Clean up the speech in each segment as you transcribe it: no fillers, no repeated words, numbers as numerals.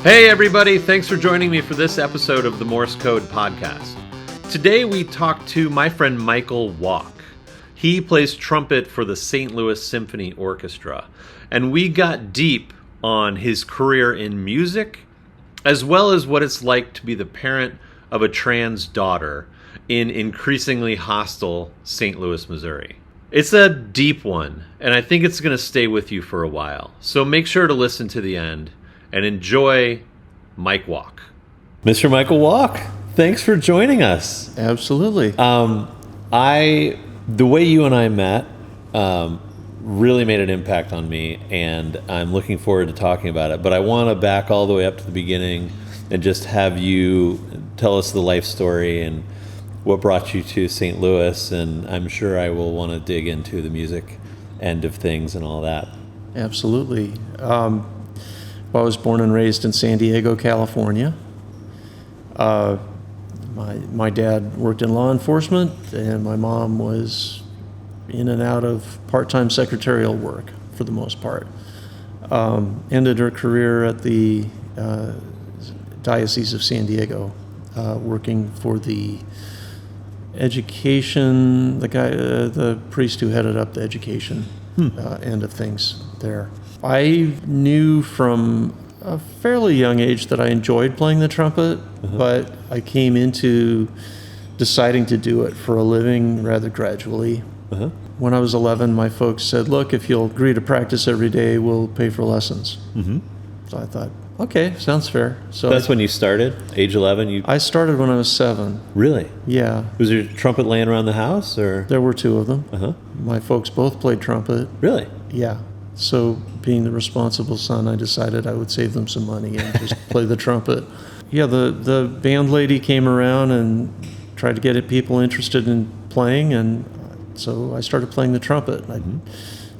Hey everybody, thanks for joining me for this episode of the Morse Code Podcast. Today we talk to my friend Michael Walk. He plays trumpet for the St. Louis Symphony Orchestra, and we got deep on his career in music, as well as what it's like to be the parent of a trans daughter in increasingly hostile St. Louis, Missouri. It's a deep one, and I think it's going to stay with you for a while. So make sure to listen to the end and enjoy Mike Walk. Mr. Michael Walk, thanks for joining us. Absolutely. The way you and I met really made an impact on me, and I'm looking forward to talking about it. But I want to back all the way up to the beginning and just have you tell us the life story and what brought you to St. Louis, and I'm sure I will want to dig into the music end of things and all that. Absolutely. I was born and raised in San Diego, California. My dad worked in law enforcement, and my mom was in and out of part-time secretarial work for the most part. Ended her career at the Diocese of San Diego, working for the education, the priest who headed up the education end of things there. I knew from a fairly young age that I enjoyed playing the trumpet, but I came into deciding to do it for a living rather gradually. When I was 11, my folks said, look, if you'll agree to practice every day, we'll pay for lessons. So I thought, okay, sounds fair. So that's when you started, age 11? I started when I was 7. Really? Yeah. Was there a trumpet laying around the house, or? There were 2 of them. My folks both played trumpet. Really? Yeah. So being the responsible son, I decided I would save them some money and just play the trumpet. Yeah, the band lady came around and tried to get people interested in playing, and so I started playing the trumpet. I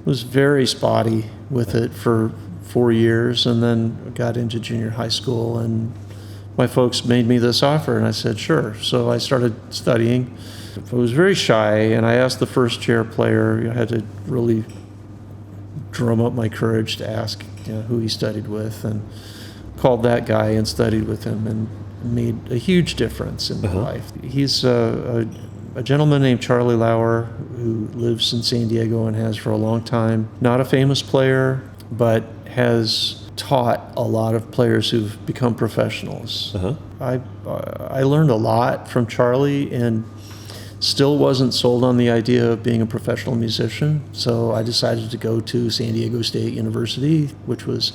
was very spotty with it for 4 years, and then got into junior high school, and my folks made me this offer, and I said, sure. So I started studying. I was very shy, and I asked the first chair player, I had to really drum up my courage to ask who he studied with, and called that guy and studied with him, and made a huge difference in my life. He's a gentleman named Charlie Lauer, who lives in San Diego and has for a long time. Not a famous player, but has taught a lot of players who've become professionals. I learned a lot from Charlie, and still wasn't sold on the idea of being a professional musician, so I decided to go to San Diego State University, which was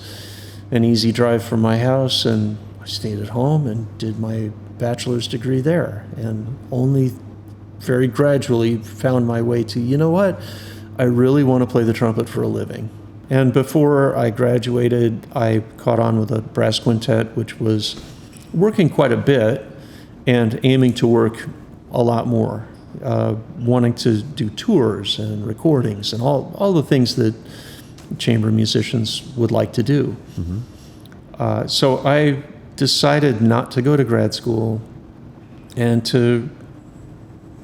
an easy drive from my house, and I stayed at home and did my bachelor's degree there, and only very gradually found my way to, you know what, I really want to play the trumpet for a living. And before I graduated, I caught on with a brass quintet, which was working quite a bit and aiming to work a lot more, wanting to do tours and recordings and all the things that chamber musicians would like to do. So I decided not to go to grad school and to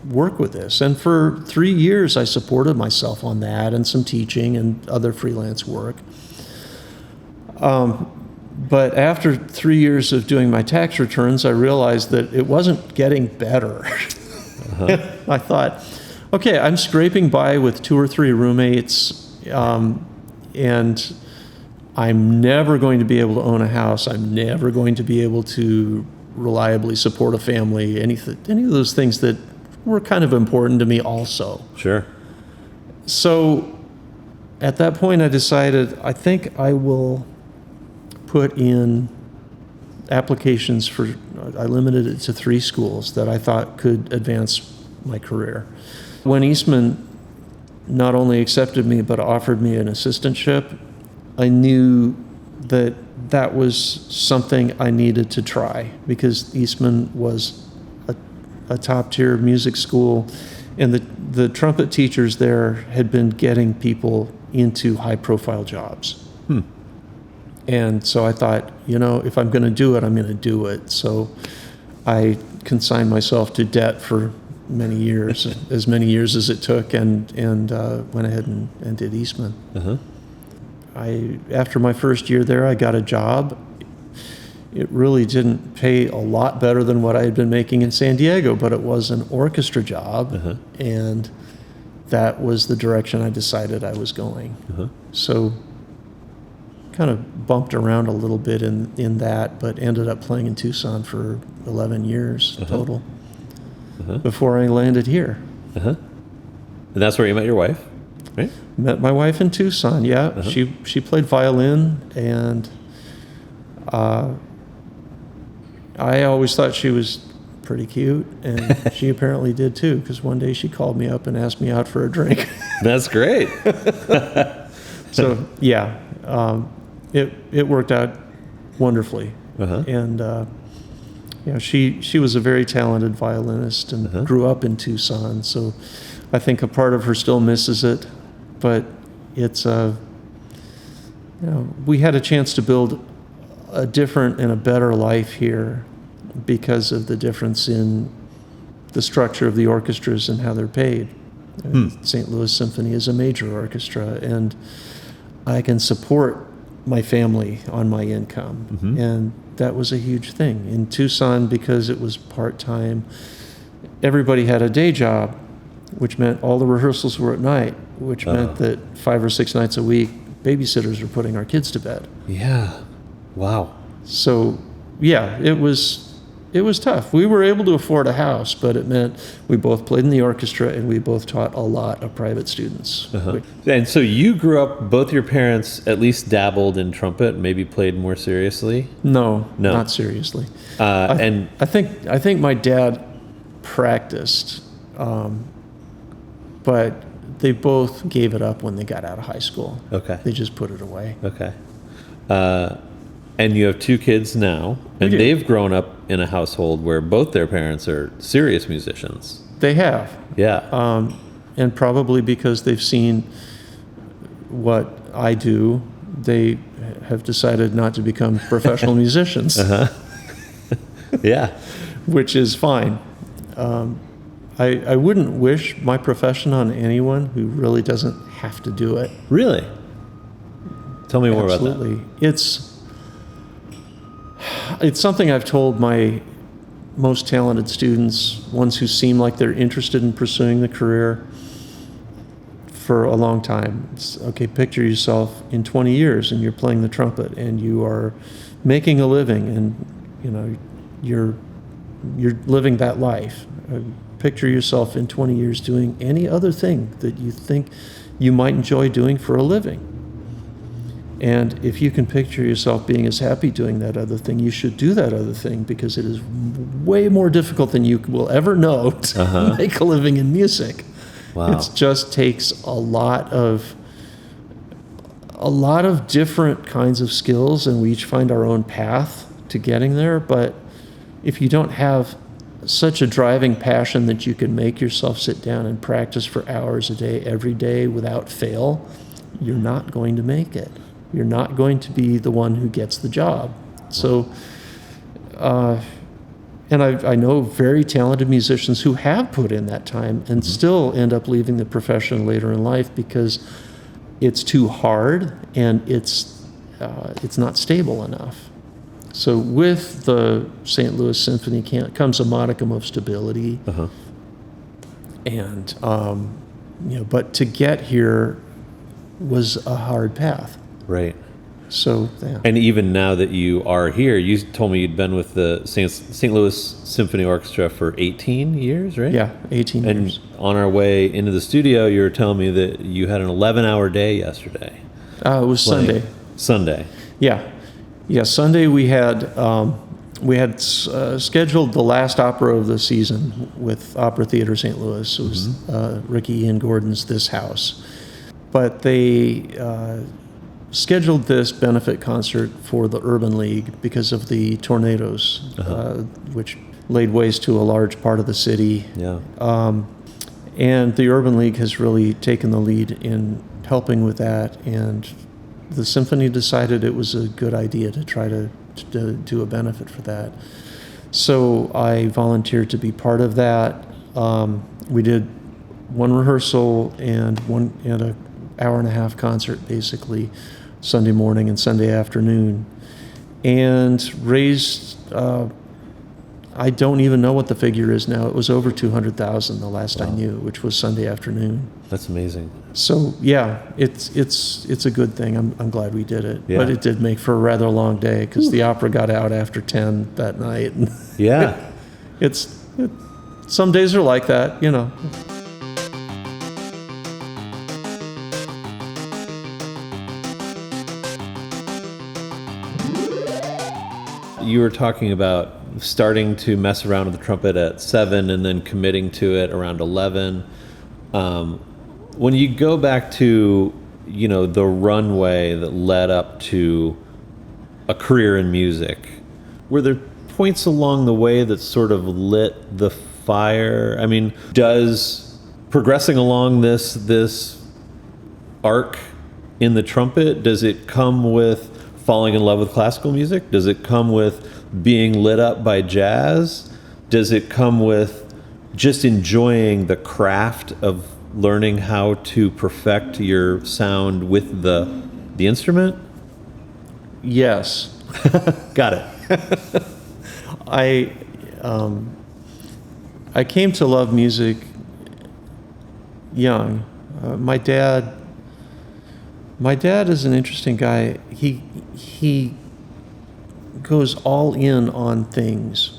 work with this. And for 3 years, I supported myself on that and some teaching and other freelance work. But after 3 years of doing my tax returns, I realized that it wasn't getting better. I thought, okay, I'm scraping by with 2 or 3 roommates, and I'm never going to be able to own a house. I'm never going to be able to reliably support a family, any of those things that were kind of important to me also. Sure. So at that point, I decided, I think I will put in applications for, I limited it to 3 schools that I thought could advance my career. When Eastman not only accepted me, but offered me an assistantship, I knew that that was something I needed to try, because Eastman was a top-tier music school, and the trumpet teachers there had been getting people into high-profile jobs. And so I thought, if I'm going to do it, I'm going to do it. So I consigned myself to debt for many years, as many years as it took, and went ahead and did Eastman. After my first year there, I got a job it really didn't pay a lot better than what I had been making in San Diego, but it was an orchestra job, and that was the direction I decided I was going. So kind of bumped around a little bit in that, but ended up playing in Tucson for 11 years total before I landed here. And that's where you met your wife, right? Met my wife in Tucson, yeah. She played violin, and I always thought she was pretty cute, and she apparently did too, because one day she called me up and asked me out for a drink. That's great. So, yeah, it worked out wonderfully. And she was a very talented violinist and grew up in Tucson, so I think a part of her still misses it, but it's we had a chance to build a different and a better life here because of the difference in the structure of the orchestras and how they're paid. St. Louis Symphony is a major orchestra, and I can support my family on my income, and that was a huge thing. In Tucson, because it was part-time, everybody had a day job, which meant all the rehearsals were at night, which meant that 5 or 6 nights a week, babysitters were putting our kids to bed. Yeah. Wow. So, yeah, it was tough. We were able to afford a house, but it meant we both played in the orchestra and we both taught a lot of private students. And so you grew up, both your parents at least dabbled in trumpet, maybe played more seriously? No, not seriously. And I think my dad practiced, but they both gave it up when they got out of high school. Okay. They just put it away. Okay. And you have 2 kids now, and they've grown up in a household where both their parents are serious musicians. They have. Yeah. And probably because they've seen what I do, they have decided not to become professional musicians. Yeah. Which is fine. I wouldn't wish my profession on anyone who really doesn't have to do it. Really? Tell me more Absolutely. about that. It's something I've told my most talented students, ones who seem like they're interested in pursuing the career, for a long time. It's, okay, picture yourself in 20 years and you're playing the trumpet and you are making a living, and you're living that life. Picture yourself in 20 years doing any other thing that you think you might enjoy doing for a living. And if you can picture yourself being as happy doing that other thing, you should do that other thing, because it is way more difficult than you will ever know to make a living in music. Wow. It just takes a lot of different kinds of skills, and we each find our own path to getting there. But if you don't have such a driving passion that you can make yourself sit down and practice for hours a day, every day without fail, you're not going to make it. You're not going to be the one who gets the job. So, and I know very talented musicians who have put in that time and still end up leaving the profession later in life because it's too hard and it's not stable enough. So with the St. Louis Symphony comes a modicum of stability, and but to get here was a hard path. Right. So, yeah. And even now that you are here, you told me you'd been with the St. Louis Symphony Orchestra for 18 years, right? Yeah, 18 years. And on our way into the studio, you were telling me that you had an 11-hour day yesterday. It was Sunday. Sunday. Yeah. Sunday we had scheduled the last opera of the season with Opera Theater St. Louis. It was Ricky Ian Gordon's This House. But they scheduled this benefit concert for the Urban League because of the tornadoes, which laid waste to a large part of the city. Yeah. And the Urban League has really taken the lead in helping with that, and the symphony decided it was a good idea to try to do a benefit for that. So I volunteered to be part of that. We did one rehearsal and an hour and a half concert, basically, Sunday morning and Sunday afternoon. and raised, I don't even know what the figure is now. It was over 200,000 the last I knew, which was Sunday afternoon. That's amazing. So yeah, it's a good thing. I'm glad we did it, Yeah. but it did make for a rather long day because the opera got out after 10 that night. Yeah. Some days are like that, you know. You were talking about starting to mess around with the trumpet at 7 and then committing to it around 11. When you go back to, the runway that led up to a career in music, were there points along the way that sort of lit the fire? I mean, does progressing along this arc in the trumpet, does it come with falling in love with classical music? Does it come with being lit up by jazz? Does it come with just enjoying the craft of learning how to perfect your sound with the instrument? Yes. Got it. I came to love music young. My dad is an interesting guy. He goes all in on things,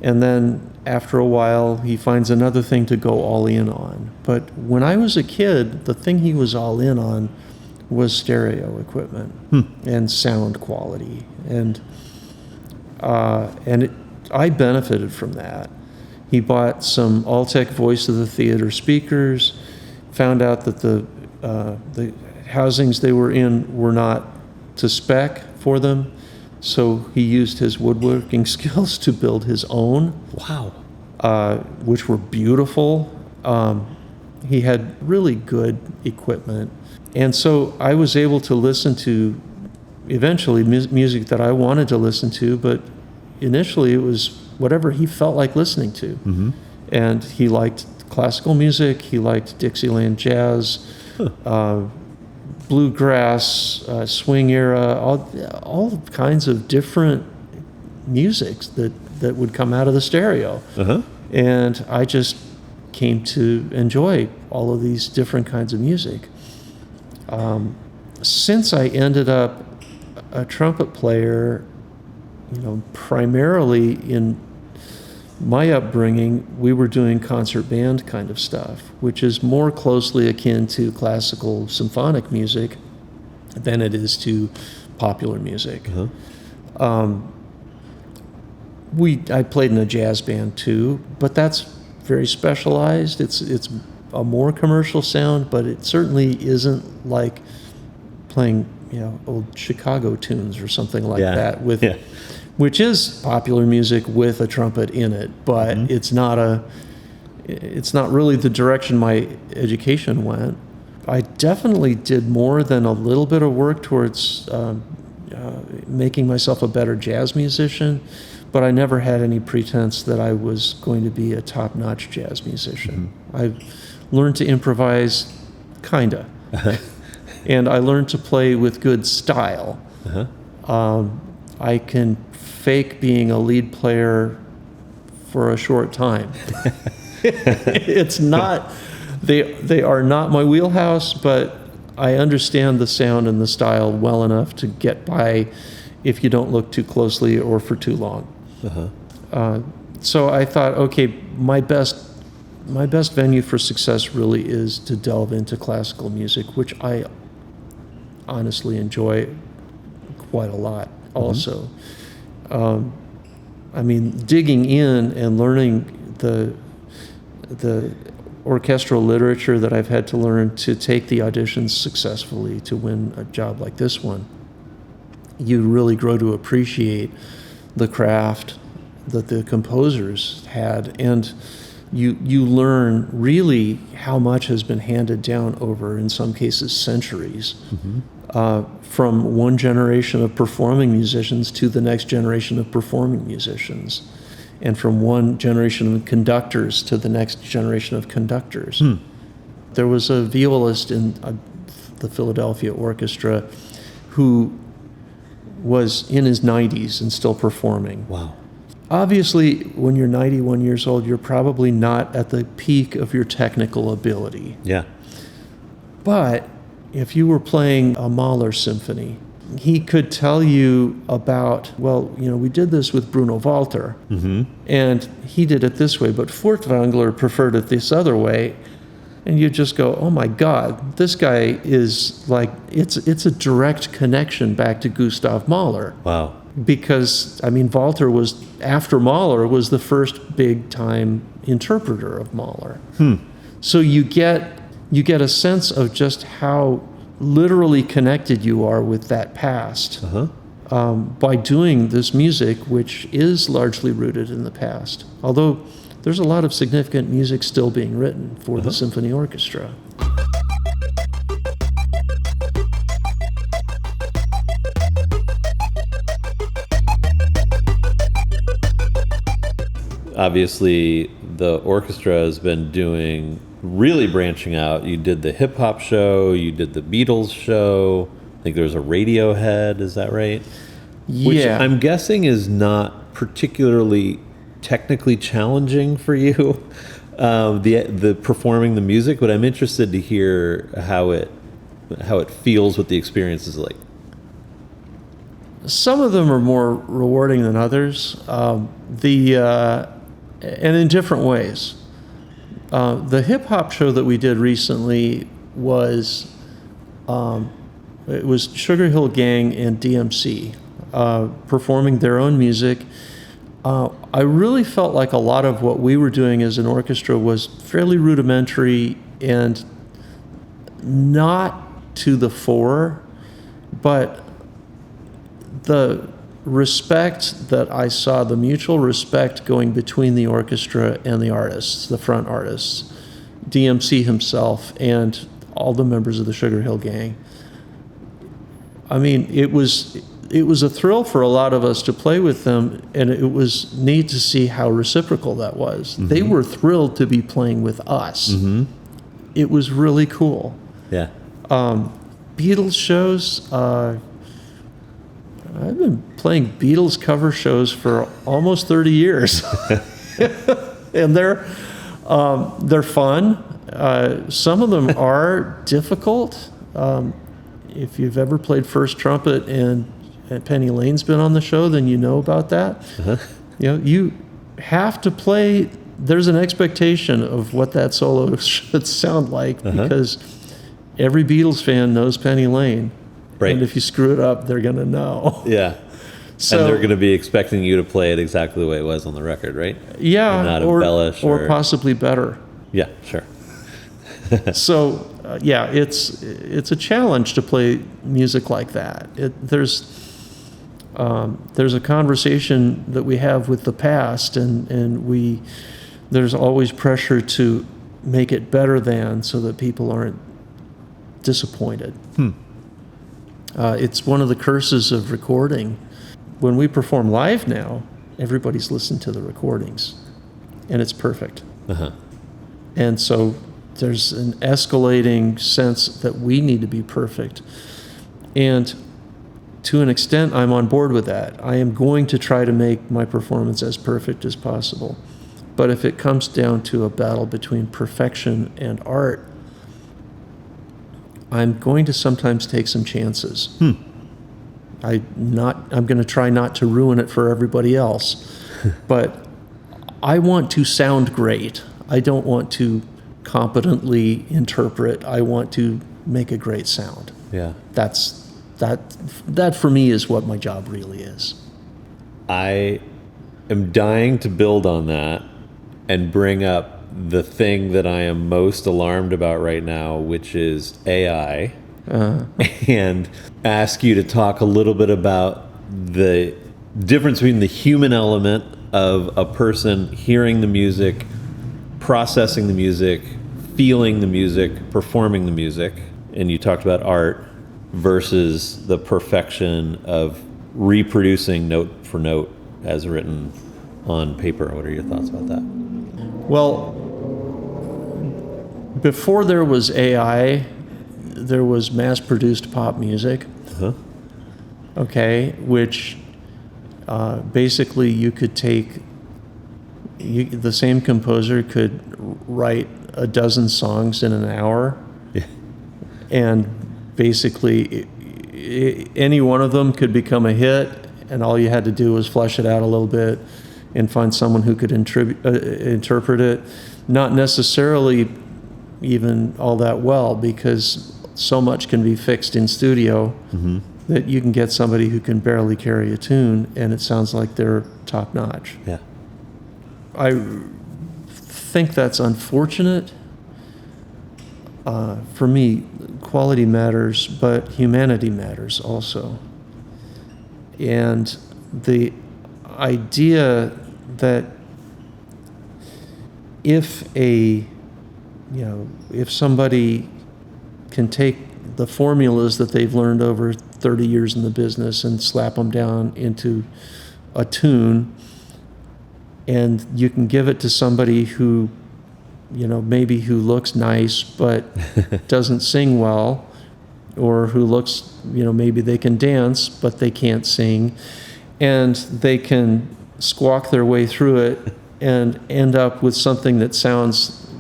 and then after a while he finds another thing to go all in on. But when I was a kid, the thing he was all in on was stereo equipment and sound quality, and I benefited from that. He bought some Altec Voice of the Theater speakers, found out that the housings they were in were not to spec for them, so he used his woodworking skills to build his own. Wow. Which were beautiful. He had really good equipment. And so I was able to listen to, eventually, music that I wanted to listen to, but initially it was whatever he felt like listening to. Mm-hmm. And he liked classical music, he liked Dixieland jazz, bluegrass, swing era, all kinds of different musics that would come out of the stereo. Uh-huh. And I just came to enjoy all of these different kinds of music. Since I ended up a trumpet player, primarily in my upbringing, we were doing concert band kind of stuff, which is more closely akin to classical symphonic music than it is to popular music. Uh-huh. I played in a jazz band too, but that's very specialized. It's a more commercial sound, but it certainly isn't like playing old Chicago tunes or something like that which is popular music with a trumpet in it, but it's not really the direction my education went. I definitely did more than a little bit of work towards making myself a better jazz musician, but I never had any pretense that I was going to be a top-notch jazz musician. I learned to improvise, kinda. And I learned to play with good style. I can fake being a lead player for a short time. It's not, they are not my wheelhouse, but I understand the sound and the style well enough to get by if you don't look too closely or for too long. So I thought, okay, my best venue for success really is to delve into classical music, which I honestly enjoy quite a lot also. Digging in and learning the orchestral literature that I've had to learn to take the auditions successfully to win a job like this one, you really grow to appreciate the craft that the composers had, and you learn really how much has been handed down over, in some cases, centuries, from one generation of performing musicians to the next generation of performing musicians, and from one generation of conductors to the next generation of conductors. There was a violist in the Philadelphia Orchestra who was in his 90s and still performing. Wow. Obviously, when you're 91 years old, you're probably not at the peak of your technical ability. Yeah. But if you were playing a Mahler symphony, he could tell you about, well, we did this with Bruno Walter, and he did it this way, but Furtwängler preferred it this other way. And you just go, oh my God, this guy is like, it's a direct connection back to Gustav Mahler. Wow. Because, Walter was, after Mahler, was the first big-time interpreter of Mahler. So you get a sense of just how literally connected you are with that past by doing this music, which is largely rooted in the past. Although there's a lot of significant music still being written for the symphony orchestra. Obviously, the orchestra has been really branching out. You did the hip hop show, you did the Beatles show. I think there was a Radiohead, is that right? Yeah. Which I'm guessing is not particularly technically challenging for you, the performing the music, but I'm interested to hear how it feels, what the experience is like. Some of them are more rewarding than others, and in different ways. The hip hop show that we did recently was Sugar Hill Gang and DMC performing their own music. I really felt like a lot of what we were doing as an orchestra was fairly rudimentary and not to the fore, but the respect that I saw, the mutual respect going between the orchestra and the artists, the front artists, DMC himself and all the members of the Sugar Hill Gang. It was a thrill for a lot of us to play with them, and it was neat to see how reciprocal that was. They were thrilled to be playing with us. It was really cool. Yeah. Beatles shows, I've been playing Beatles cover shows for almost 30 years. And they're fun. Some of them are difficult. If you've ever played first trumpet and Penny Lane's been on the show, then you know about that. You have to play. There's an expectation of what that solo should sound like because every Beatles fan knows Penny Lane. Right. And if you screw it up, they're going to know. Yeah. So, and they're going to be expecting you to play it exactly the way it was on the record, right? Yeah. And not embellish. Or possibly better. Yeah, sure. So, it's a challenge to play music like that. There's a conversation that we have with the past, and there's always pressure to make it better than, so that people aren't disappointed. It's one of the curses of recording. When we perform live now, everybody's listened to the recordings, and it's perfect. And so there's an escalating sense that we need to be perfect. And to an extent, I'm on board with that. I am going to try to make my performance as perfect as possible. But if it comes down to a battle between perfection and art, I'm going to sometimes take some chances. I'm going to try not to ruin it for everybody else. But I want to sound great. I don't want to competently interpret. I want to make a great sound. Yeah. That for me is what my job really is. I am dying to build on that and bring up the thing that I am most alarmed about right now, which is AI, and ask you to talk a little bit about the difference between the human element of a person hearing the music, processing the music, feeling the music, performing the music, and you talked about art, versus the perfection of reproducing note for note as written on paper. What are your thoughts about that? Well, before there was AI, there was mass-produced pop music. okay, which basically you could take, the same composer could write a dozen songs in an hour, and basically any one of them could become a hit, and all you had to do was flesh it out a little bit and find someone who could interpret it. Not necessarily even all that well, because so much can be fixed in studio that you can get somebody who can barely carry a tune, and it sounds like they're top notch. Yeah. I think that's unfortunate. For me, quality matters, but humanity matters also. And the idea that if somebody can take the formulas that they've learned over 30 years in the business and slap them down into a tune, and you can give it to somebody who, maybe who looks nice but doesn't sing well, or who looks, maybe they can dance but they can't sing, and they can squawk their way through it and end up with something that sounds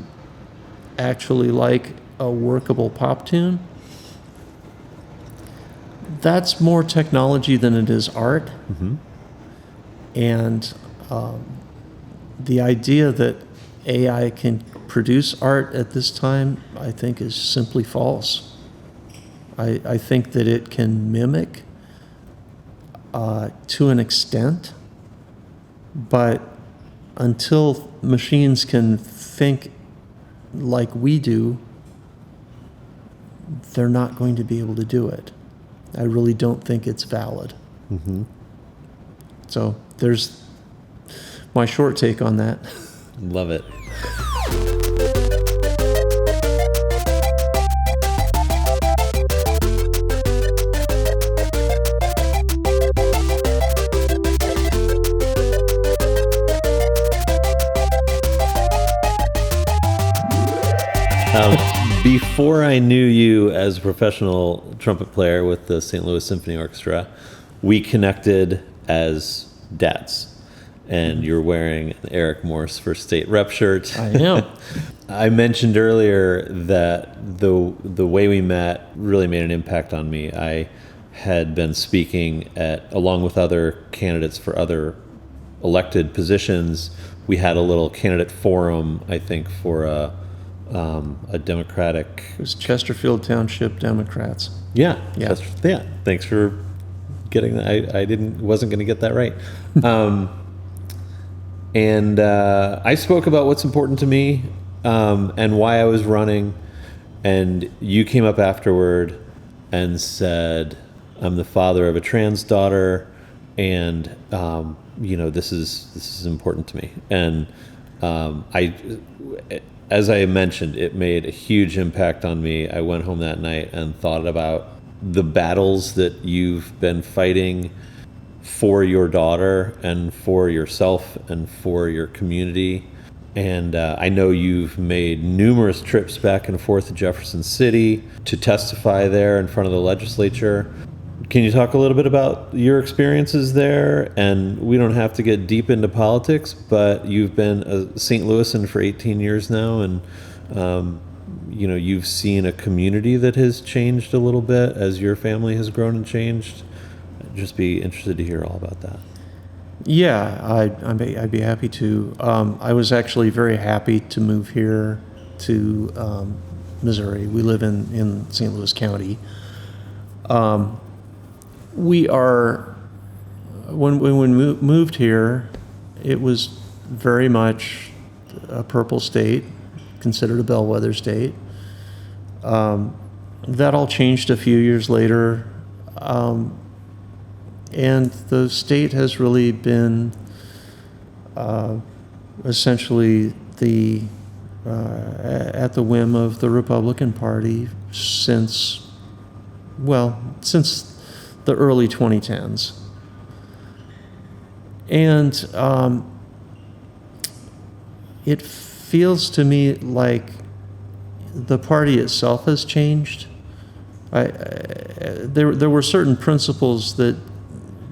actually like a workable pop tune. That's more technology than it is art. And the idea that AI can produce art at this time, I think, is simply false. I think that it can mimic to an extent, but until machines can think like we do, they're not going to be able to do it. I really don't think it's valid. So there's my short take on that. Love it. Before I knew you as a professional trumpet player with the St. Louis Symphony Orchestra, we connected as dads. And you're wearing an Eric Morse for State Rep shirt. I am. I mentioned earlier that the way we met really made an impact on me. I had been speaking along with other candidates for other elected positions. We had a little candidate forum, I think, for a Democratic. It was Chesterfield Township Democrats. Yeah. Yeah. Thanks for getting that. I wasn't going to get that right. And I spoke about what's important to me and why I was running. And you came up afterward and said, "I'm the father of a trans daughter, and this is important to me." And as I mentioned, it made a huge impact on me. I went home that night and thought about the battles that you've been fighting for your daughter and for yourself and for your community. And I know you've made numerous trips back and forth to Jefferson City to testify there in front of the legislature. Can you talk a little bit about your experiences there? And we don't have to get deep into politics, but you've been a St. Louisan for 18 years now, and you've seen a community that has changed a little bit as your family has grown and changed. I'd just be interested to hear all about that. Yeah, I'd be happy to. I was actually very happy to move here to Missouri. We live in St. Louis County. When we moved here, it was very much a purple state, considered a bellwether state. That all changed a few years later. And the state has really been essentially at the whim of the Republican Party since the early 2010s. And it feels to me like the party itself has changed. there were certain principles that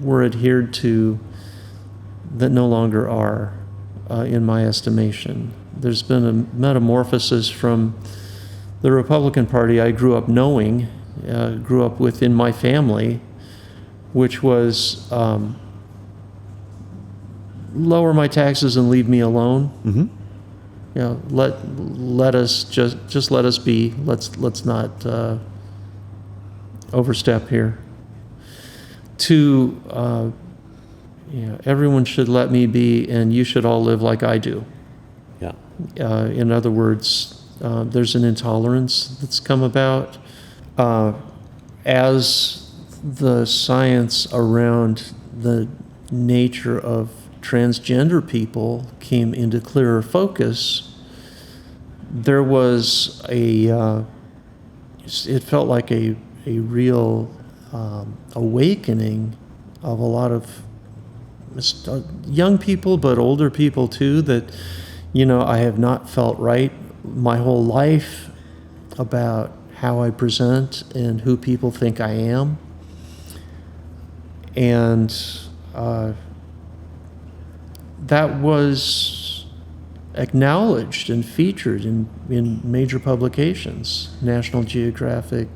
were adhered to that no longer are, in my estimation. There's been a metamorphosis from the Republican Party I grew up knowing, grew up with in my family, which was lower my taxes and leave me alone. Mm-hmm. You know, let us just let us be. Let's not overstep here. To everyone should let me be, and you should all live like I do. Yeah. In other words, there's an intolerance that's come about as the science around the nature of transgender people came into clearer focus. There was it felt like a real awakening of a lot of young people, but older people too, that, I have not felt right my whole life about how I present and who people think I am. And that was acknowledged and featured in major publications, National Geographic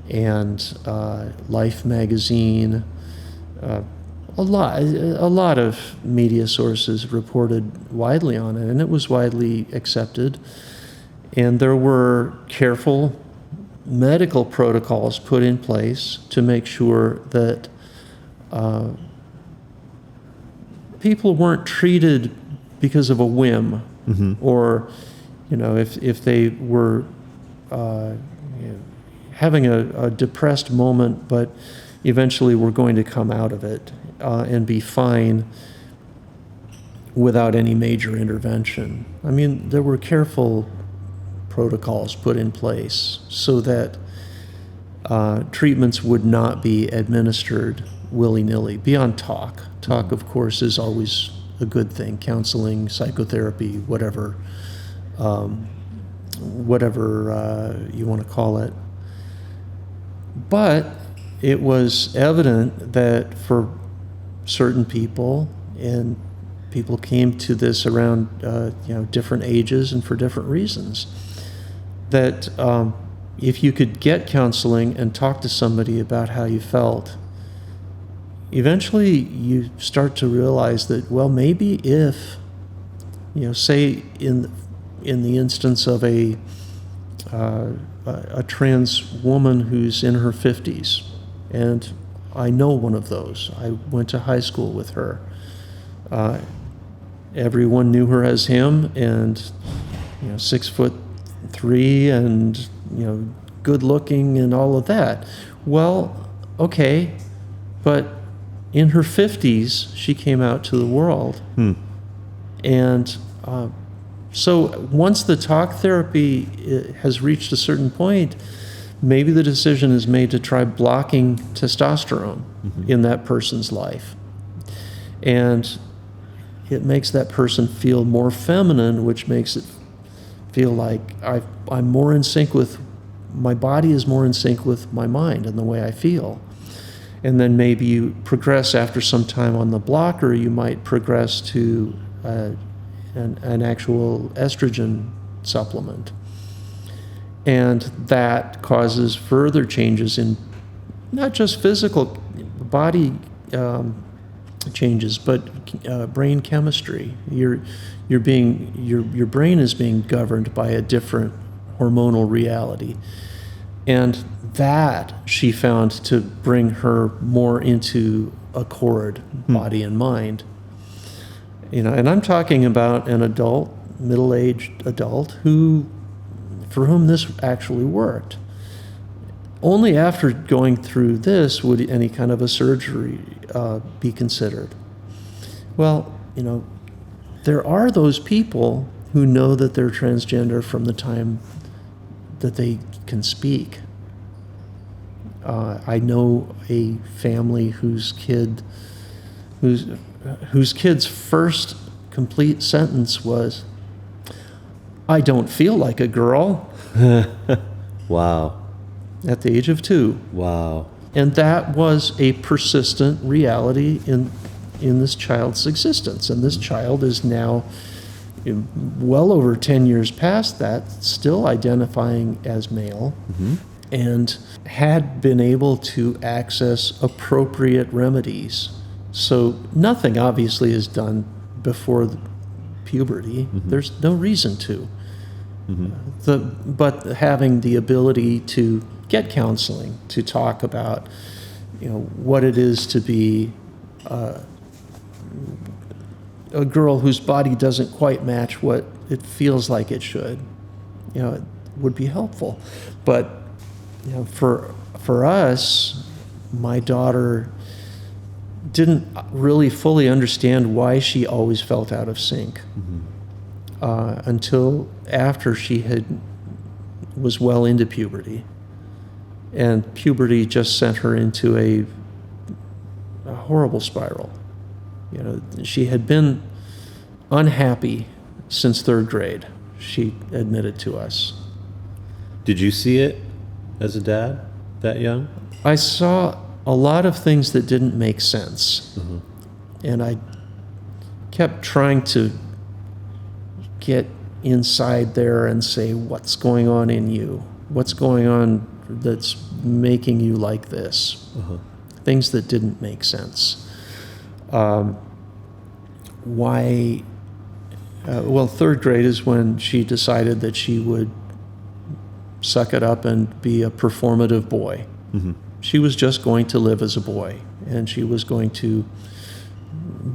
and Life magazine. A lot of media sources reported widely on it, and it was widely accepted. And there were careful medical protocols put in place to make sure that people weren't treated because of a whim, or, if they were having a depressed moment, but eventually were going to come out of it and be fine without any major intervention. I mean, there were careful protocols put in place so that treatments would not be administered willy-nilly, beyond talk. Talk, of course, is always a good thing. Counseling, psychotherapy, whatever you want to call it. But it was evident that for certain people, and people came to this around different ages and for different reasons, that if you could get counseling and talk to somebody about how you felt, eventually you start to realize that, well, maybe if, say in the instance of a trans woman who's in her 50s, and I know one of those. I went to high school with her. Everyone knew her as him, and 6'3", and good looking and all of that. Well, okay, but in her 50s, she came out to the world. And so once the talk therapy has reached a certain point, maybe the decision is made to try blocking testosterone in that person's life. And it makes that person feel more feminine, which makes it feel like I'm more in sync with, my body is more in sync with my mind and the way I feel. And then maybe you progress after some time on the blocker, you might progress to an actual estrogen supplement. And that causes further changes in not just physical body changes, but brain chemistry. Your brain is being governed by a different hormonal reality. And that she found to bring her more into accord, body and mind. And I'm talking about an adult, middle-aged adult, for whom this actually worked. Only after going through this would any kind of a surgery be considered. Well, there are those people who know that they're transgender from the time that they can speak. I know a family whose kid's first complete sentence was, "I don't feel like a girl." Wow. at the age of 2. Wow. And that was a persistent reality in this child's existence. And this child is now well over 10 years past that, still identifying as male, and had been able to access appropriate remedies. So nothing obviously is done before puberty. There's no reason to. But having the ability to get counseling, to talk about, what it is to be a girl whose body doesn't quite match what it feels like it should, it would be helpful. But for us, my daughter didn't really fully understand why she always felt out of sync until after she was well into puberty. And puberty just sent her into a horrible spiral. She had been unhappy since 3rd grade, she admitted to us. Did you see it as a dad, that young? I saw a lot of things that didn't make sense. And I kept trying to get inside there and say, what's going on in you? What's going on that's making you like this? Things that didn't make sense. Why? Well, 3rd grade is when she decided that she would suck it up and be a performative boy. She was just going to live as a boy, and she was going to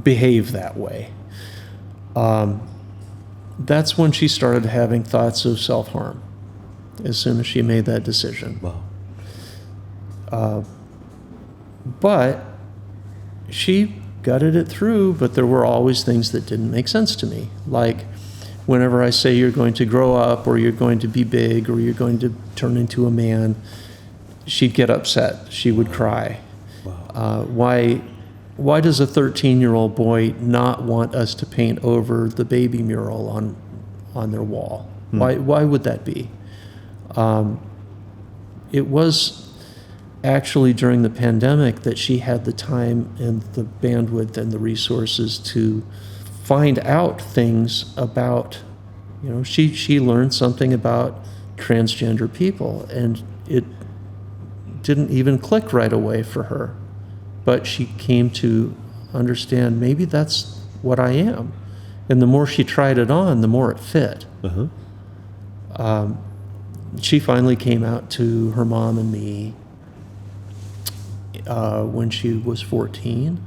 behave that way. That's when she started having thoughts of self-harm, as soon as she made that decision. Wow. But she gutted it through, but there were always things that didn't make sense to me. Like whenever I say you're going to grow up, or you're going to be big, or you're going to turn into a man, she'd get upset. She would cry. Wow. Why does a 13-year-old boy not want us to paint over the baby mural on their wall? Why would that be? It was actually during the pandemic that she had the time and the bandwidth and the resources to find out things about, she learned something about transgender people, and it didn't even click right away for her. But she came to understand, maybe that's what I am. And the more she tried it on, the more it fit. She finally came out to her mom and me when she was 14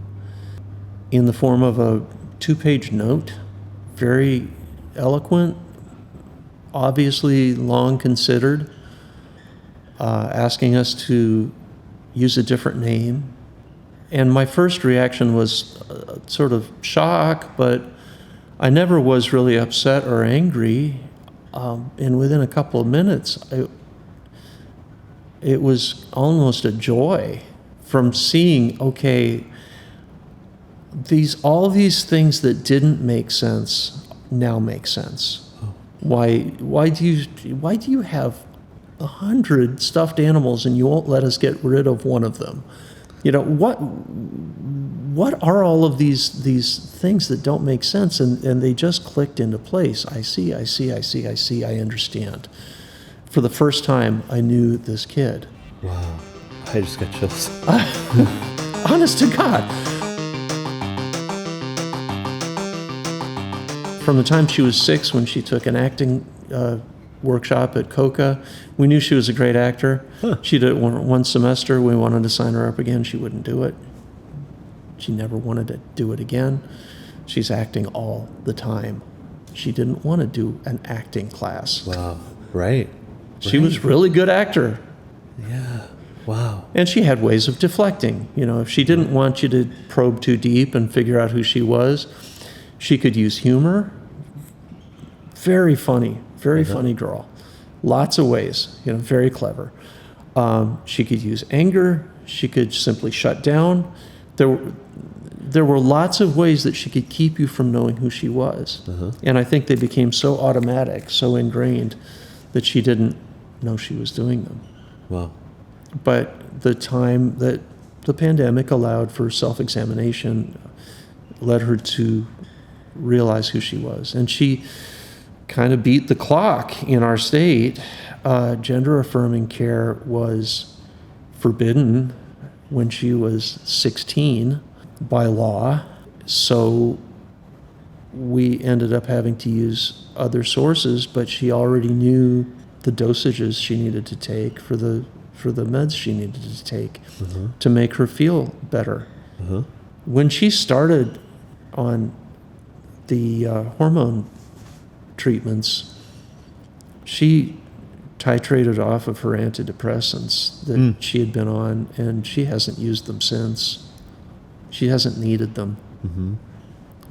in the form of a 2-page note, very eloquent, obviously long considered, asking us to use a different name. And my first reaction was sort of shock, but I never was really upset or angry. And within a couple of minutes, it was almost a joy from seeing, okay, all these things that didn't make sense now make sense. Why do you have 100 stuffed animals and you won't let us get rid of one of them? What are all of these things that don't make sense? And they just clicked into place. I see, I understand. For the first time, I knew this kid. Wow. I just got chills. Honest to God. From the time she was 6, when she took an acting workshop at Coca, we knew she was a great actor. She did it one semester. We wanted to sign her up again. She wouldn't do it. She never wanted to do it again. She's acting all the time. She didn't want to do an acting class. Wow. Right. She was a really good actor. Yeah. Wow. And she had ways of deflecting. If she didn't want you to probe too deep and figure out who she was, she could use humor. Very funny girl. Lots of ways, very clever. She could use anger. She could simply shut down. There were lots of ways that she could keep you from knowing who she was. And I think they became so automatic, so ingrained, that she didn't know she was doing them. Wow. But the time that the pandemic allowed for self-examination led her to realize who she was. And she kind of beat the clock in our state. Gender-affirming care was forbidden when she was 16 by law. So we ended up having to use other sources, but she already knew the dosages she needed to take for the meds she needed to take to make her feel better. When she started on the hormone treatments, she titrated off of her antidepressants that she had been on, and she hasn't used them since. She hasn't needed them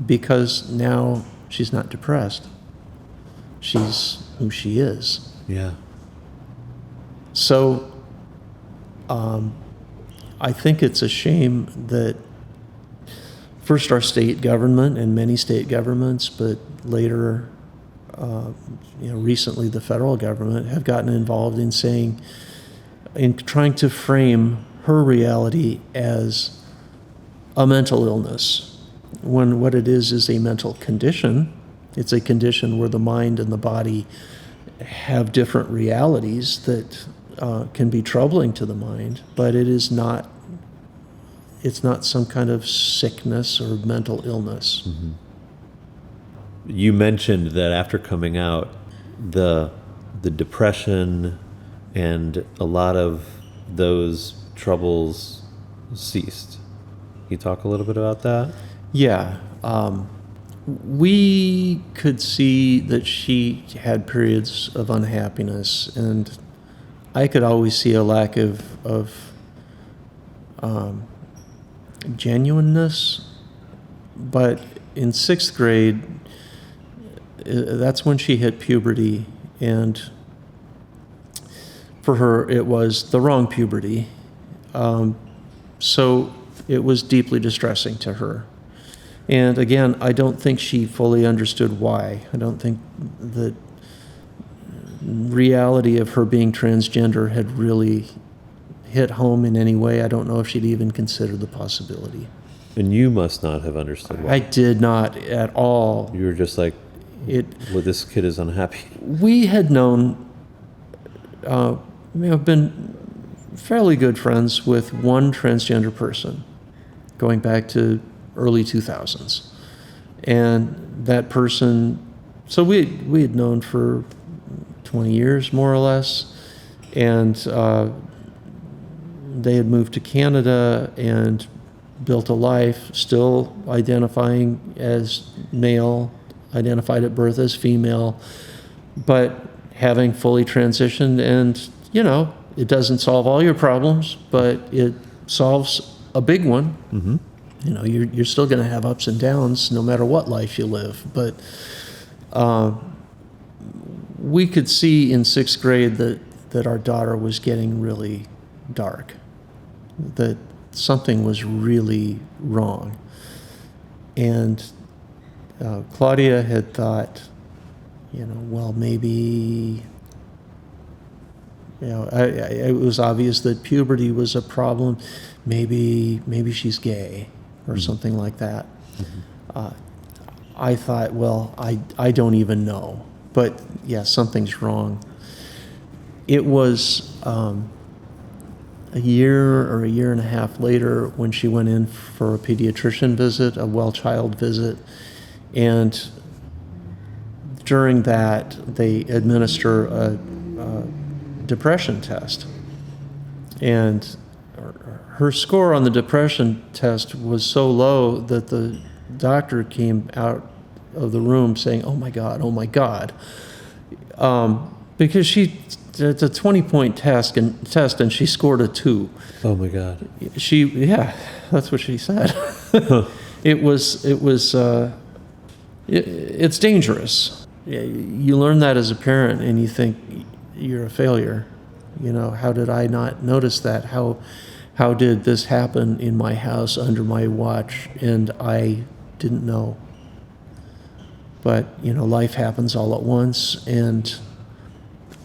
because now she's not depressed. She's who she is. Yeah. So I think it's a shame that first our state government and many state governments, but later, recently the federal government have gotten involved in trying to frame her reality as a mental illness, when what it is a mental condition. It's a condition where the mind and the body have different realities that can be troubling to the mind, but it's not some kind of sickness or mental illness. You mentioned that after coming out, the depression and a lot of those troubles ceased. Can you talk a little bit about that? Yeah. We could see that she had periods of unhappiness, and I could always see a lack of genuineness. But in 6th grade, that's when she hit puberty, and for her it was the wrong puberty. So it was deeply distressing to her. And again, I don't think she fully understood why. I don't think the reality of her being transgender had really hit home in any way. I don't know if she'd even considered the possibility. And you must not have understood why. I did not at all. You were just like, well, this kid is unhappy. We had known, been fairly good friends with one transgender person going back to early 2000s. And that person, so we had known for 20 years, more or less, and they had moved to Canada and built a life, still identifying as male, identified at birth as female, but having fully transitioned. And, it doesn't solve all your problems, but it solves a big one. You're still going to have ups and downs no matter what life you live. But we could see in 6th grade that our daughter was getting really dark, that something was really wrong. And Claudia had thought, well, maybe, it was obvious that puberty was a problem. Maybe she's gay or something like that. I thought, well, I don't even know. But yeah, something's wrong. It was a year or a year and a half later when she went in for a pediatrician visit, a well-child visit, and during that they administer a depression test. And her score on the depression test was so low that the doctor came out of the room saying, oh my God. Because it's a 20-point test and she scored a 2. Oh my God. That's what she said. It's dangerous. You learn that as a parent and you think you're a failure. How did I not notice that? How did this happen in my house under my watch and I didn't know? But, life happens all at once, and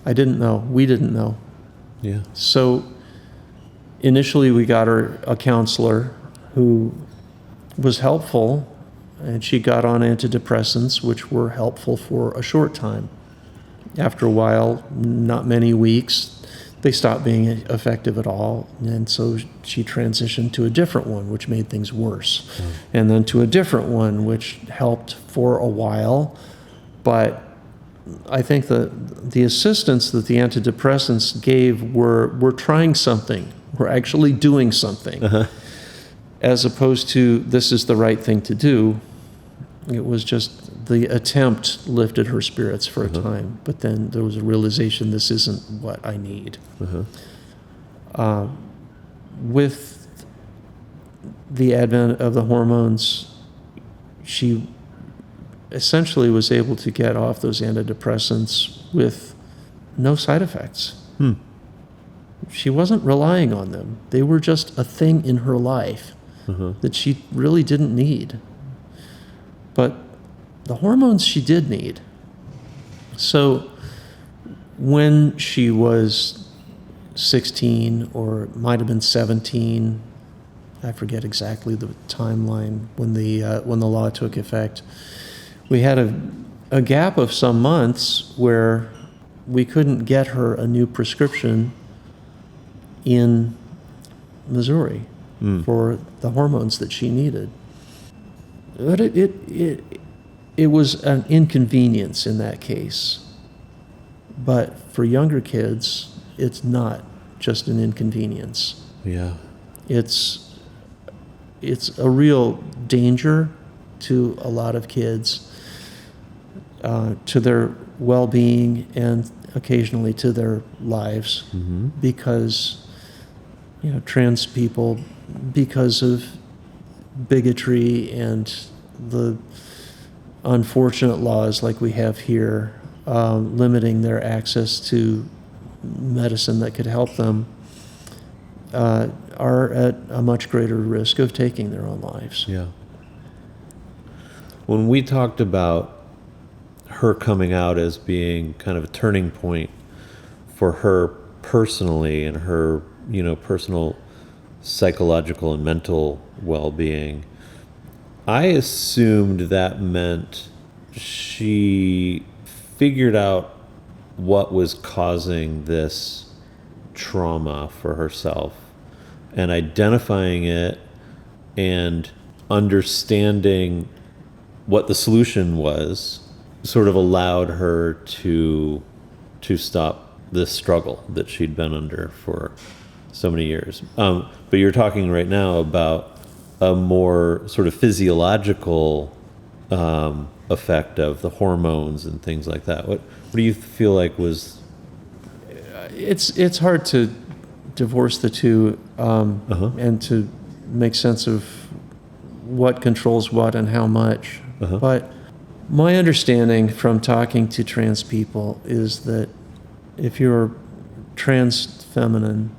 I didn't know. We didn't know. Yeah. So initially we got her a counselor who was helpful, and she got on antidepressants, which were helpful for a short time. After a while, not many weeks, they stopped being effective at all, and so she transitioned to a different one, which made things worse, and then to a different one, which helped for a while. But I think the assistance that the antidepressants gave were trying something, were actually doing something, as opposed to this is the right thing to do. It was just the attempt lifted her spirits for a time, but then there was a realization this isn't what I need. With the advent of the hormones, she essentially was able to get off those antidepressants with no side effects. She wasn't relying on them. They were just a thing in her life that she really didn't need. But the hormones she did need. So when she was 16, or it might have been 17, I forget exactly the timeline when the law took effect, we had a gap of some months where we couldn't get her a new prescription in Missouri for the hormones that she needed. But it was an inconvenience in that case. But for younger kids, it's not just an inconvenience. Yeah. It's a real danger to a lot of kids, to their well-being and occasionally to their lives, because trans people, because of bigotry and the unfortunate laws like we have here, limiting their access to medicine that could help them, are at a much greater risk of taking their own lives. Yeah. When we talked about her coming out as being kind of a turning point for her personally and her, personal psychological and mental well-being, I assumed that meant she figured out what was causing this trauma for herself and identifying it and understanding what the solution was sort of allowed her to stop this struggle that she'd been under for so many years. But you're talking right now about a more sort of physiological effect of the hormones and things like that. What do you feel like was? It's hard to divorce the two and to make sense of what controls what and how much. But my understanding from talking to trans people is that if you're trans feminine,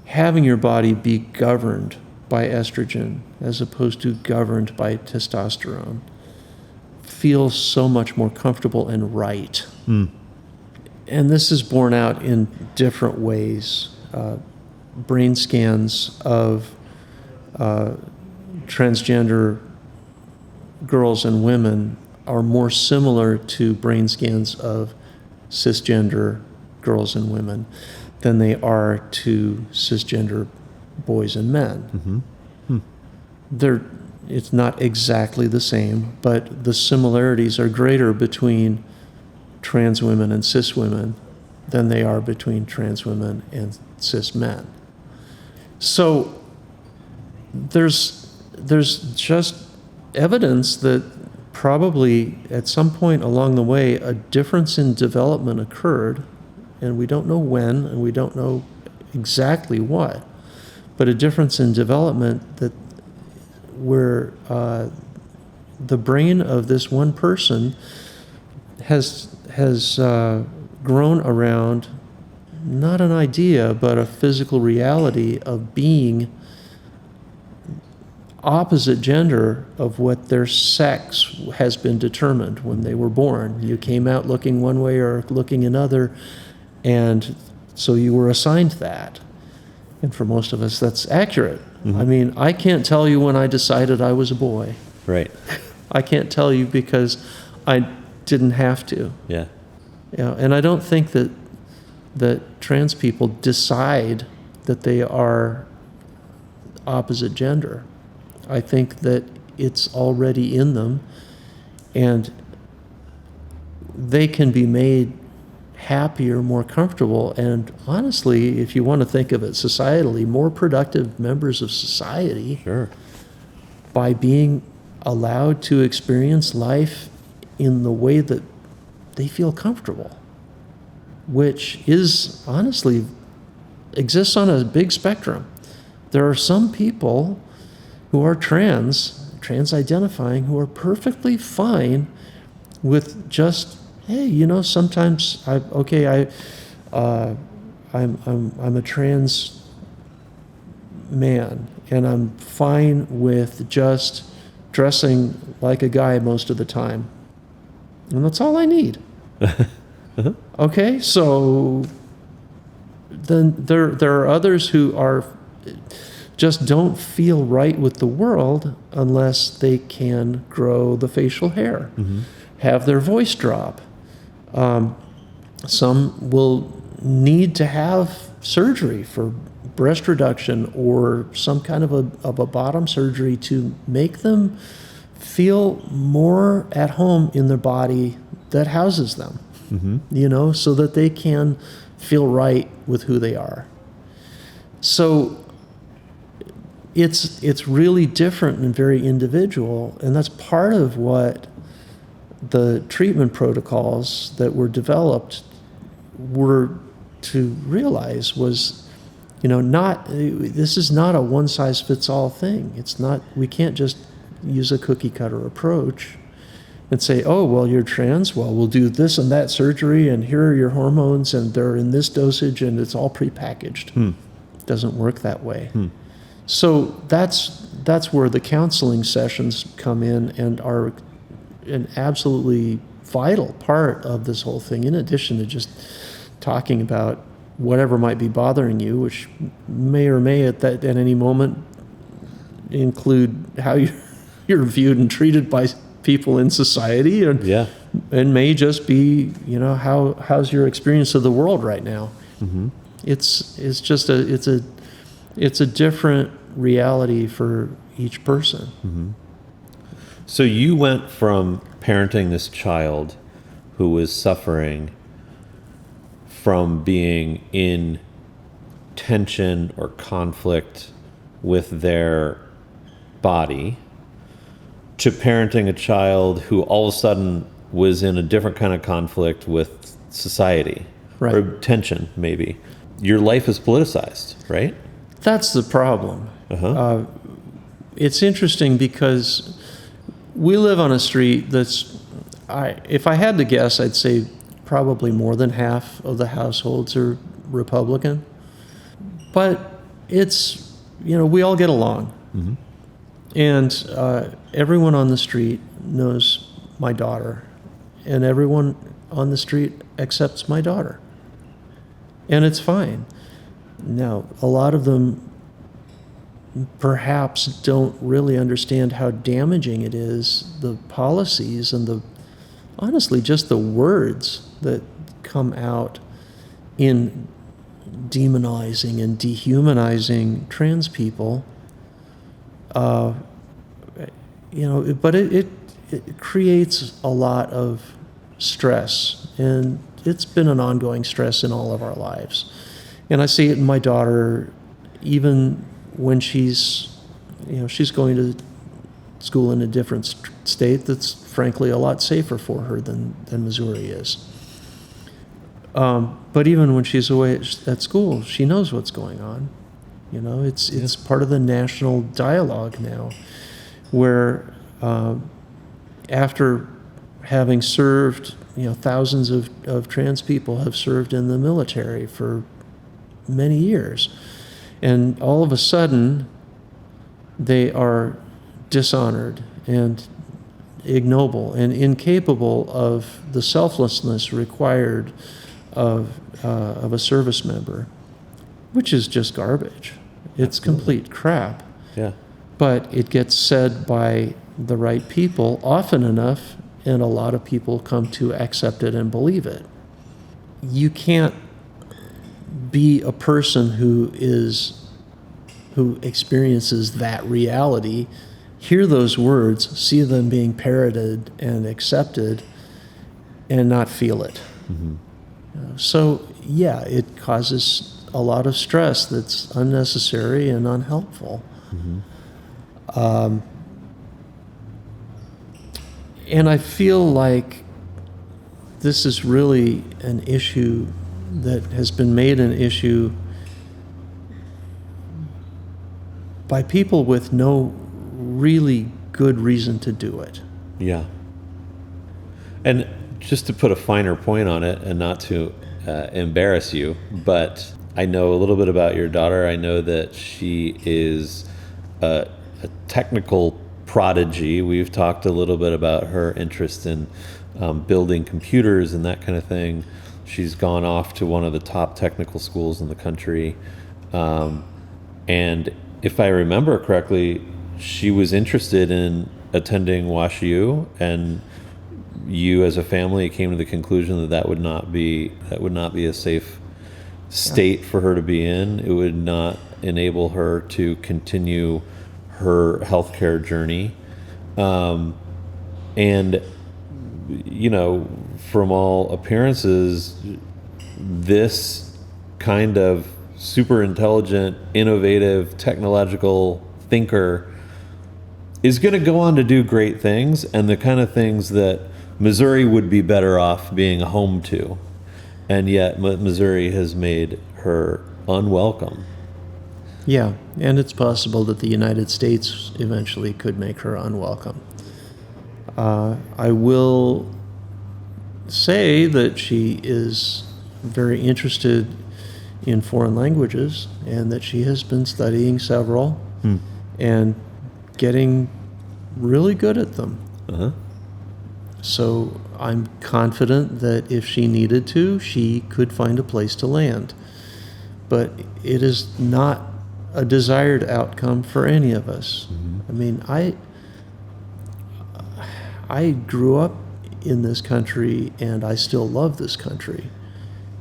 having your body be governed by estrogen as opposed to governed by testosterone feels so much more comfortable and right. And this is borne out in different ways. Brain scans of transgender girls and women are more similar to brain scans of cisgender girls and women than they are to cisgender boys and men. It's not exactly the same, but the similarities are greater between trans women and cis women than they are between trans women and cis men. So there's just evidence that probably at some point along the way a difference in development occurred, and we don't know when and we don't know exactly what, but a difference in development that where the brain of this one person has grown around not an idea but a physical reality of being opposite gender of what their sex has been determined when they were born. You came out looking one way or looking another, and so you were assigned that. And for most of us, that's accurate. I mean, I can't tell you when I decided I was a boy. Right. I can't tell you because I didn't have to. Yeah. And I don't think that trans people decide that they are opposite gender. I think that it's already in them, and they can be made happier, more comfortable, and honestly, if you want to think of it societally, more productive members of society. Sure. By being allowed to experience life in the way that they feel comfortable, which is honestly exists on a big spectrum. There are some people who are trans-identifying, who are perfectly fine with just, hey, sometimes I'm a trans man, and I'm fine with just dressing like a guy most of the time, and that's all I need. Okay, so then there are others who are just don't feel right with the world unless they can grow the facial hair, have their voice drop. Some will need to have surgery for breast reduction or some kind of a bottom surgery to make them feel more at home in their body that houses them, so that they can feel right with who they are. So it's really different and very individual, and that's part of what the treatment protocols that were developed were to realize was, this is not a one-size-fits-all thing. It's not, we can't just use a cookie-cutter approach and say, oh, well, you're trans, well, we'll do this and that surgery, and here are your hormones, and they're in this dosage, and it's all prepackaged. It doesn't work that way. So that's where the counseling sessions come in and are an absolutely vital part of this whole thing, in addition to just talking about whatever might be bothering you, which may or may at any moment include how you're viewed and treated by people in society, and may just be, how's your experience of the world right now. It's just it's a different reality for each person. So you went from parenting this child who was suffering from being in tension or conflict with their body to parenting a child who all of a sudden was in a different kind of conflict with society, right, or tension maybe. Your life is politicized, right? That's the problem. It's interesting because we live on a street that's, if I had to guess, I'd say probably more than half of the households are Republican. But it's, we all get along. And everyone on the street knows my daughter, and everyone on the street accepts my daughter. And it's fine. Now, a lot of them perhaps don't really understand how damaging it is, the policies and honestly, just the words that come out in demonizing and dehumanizing trans people. But it creates a lot of stress, and it's been an ongoing stress in all of our lives. And I see it in my daughter, even when she's going to school in a different state that's frankly a lot safer for her than Missouri is. But even when she's away at school, she knows what's going on. It's part of the national dialogue now, where after having served, thousands of trans people have served in the military for many years, and all of a sudden they are dishonored and ignoble and incapable of the selflessness required of a service member. which is just garbage. It's complete crap. Yeah. But it gets said by the right people often enough, and a lot of people come to accept it and believe it. You can't be a person who experiences that reality, hear those words, see them being parroted and accepted, and not feel it. So, yeah, it causes a lot of stress that's unnecessary and unhelpful. And I feel like this is really an issue that has been made an issue by people with no really good reason to do it. Yeah. And just to put a finer point on it, and not to embarrass you, but I know a little bit about your daughter. I know that she is a technical prodigy. We've talked a little bit about her interest in building computers and that kind of thing. She's gone off to one of the top technical schools in the country. And if I remember correctly, she was interested in attending WashU, and you as a family came to the conclusion that would not be a safe state for her to be in. It would not enable her to continue her healthcare journey. And, you know, from all appearances, this kind of super intelligent, innovative, technological thinker is going to go on to do great things, and the kind of things that Missouri would be better off being a home to. And yet Missouri has made her unwelcome. Yeah, and it's possible that the United States eventually could make her unwelcome. I will say that she is very interested in foreign languages, and that she has been studying several and getting really good at them. So I'm confident that if she needed to, she could find a place to land. But it is not a desired outcome for any of us. I mean, I grew up in this country, and I still love this country.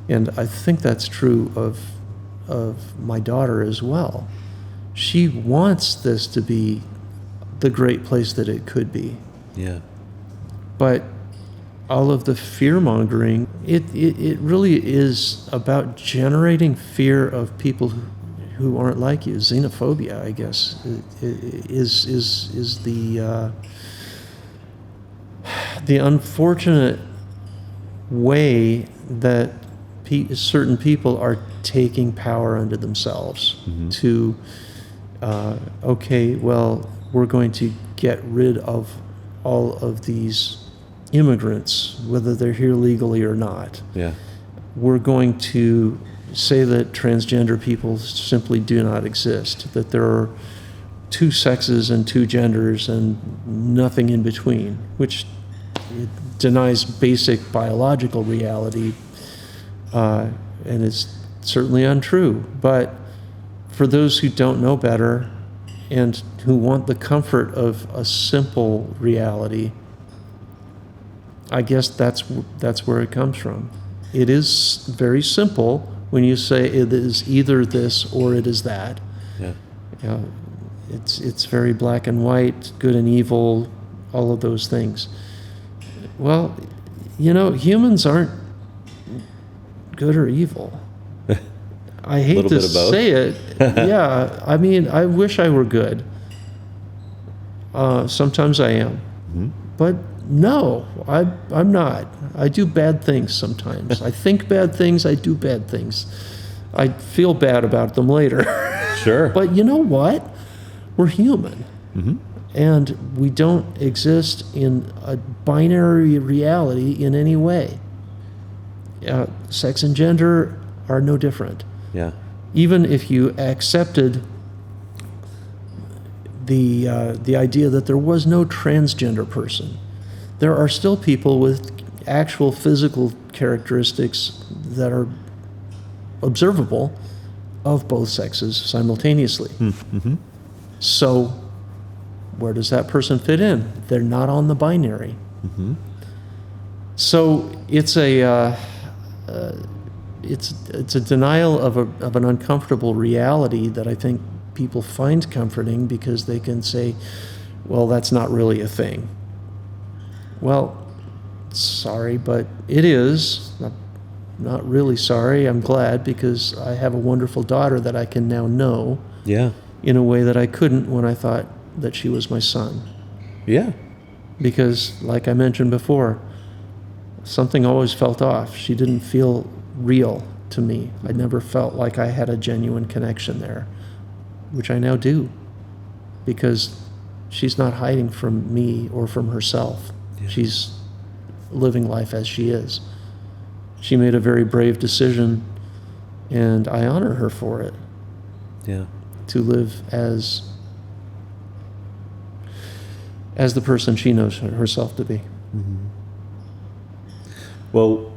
And I think that's true of my daughter as well. She wants this to be the great place that it could be. Yeah. But all of the fear-mongering, it really is about generating fear of people who aren't like you. Xenophobia, I guess, is the unfortunate way that certain people are taking power unto themselves to, okay, well, we're going to get rid of all of these immigrants, whether they're here legally or not. Yeah. We're going to say that transgender people simply do not exist, that there are two sexes and two genders and nothing in between, which denies basic biological reality, and it's certainly untrue. But for those who don't know better and who want the comfort of a simple reality, I guess that's where it comes from. It is very simple when you say it is either this or it is that. Yeah. It's very black and white, good and evil, all of those things. Well, you know, humans aren't good or evil. I hate to say it. Yeah, I mean, I wish I were good. Sometimes I am. But no, I'm not. I do bad things sometimes. I think bad things, I do bad things. I feel bad about them later. Sure. But you know what? We're human. And we don't exist in a binary reality in any way. Sex and gender are no different. Yeah. Even if you accepted the idea that there was no transgender person, there are still people with actual physical characteristics that are observable of both sexes simultaneously. Mm-hmm. So where does that person fit in? They're not on the binary. Mm-hmm. So it's a denial of an uncomfortable reality that I think people find comforting, because they can say, well, that's not really a thing. Well, sorry, but it is. Not really sorry. I'm glad, because I have a wonderful daughter that I can now know Yeah. in a way that I couldn't when I thought that she was my son. Yeah. Because, like I mentioned before, something always felt off. She didn't feel real to me. I never felt like I had a genuine connection there, which I now do, because she's not hiding from me or from herself. Yeah. She's living life as she is. She made a very brave decision, and I honor her for it, Yeah. to live as the person she knows herself to be. Mm-hmm. Well,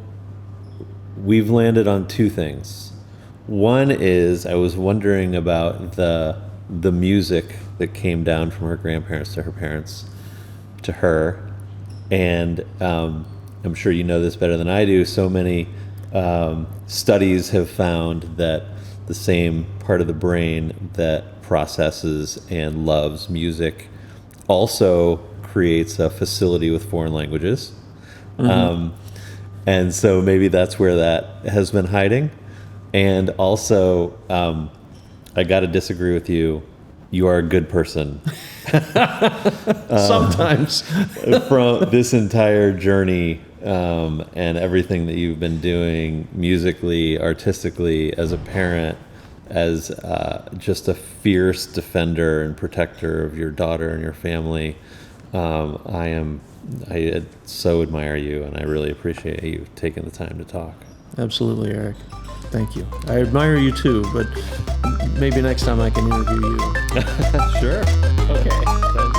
we've landed on two things. One is, I was wondering about the music that came down from her grandparents to her parents to her, and I'm sure you know this better than I do. So many studies have found that the same part of the brain that processes and loves music also creates a facility with foreign languages. Mm-hmm. And so maybe that's where that has been hiding. And also, I got to disagree with you. You are a good person. Sometimes. From this entire journey, and everything that you've been doing musically, artistically, as a parent, as just a fierce defender and protector of your daughter and your family, I so admire you, and I really appreciate you taking the time to talk. Absolutely, Eric. Thank you. I admire you too, but maybe next time I can interview you. Sure. Okay.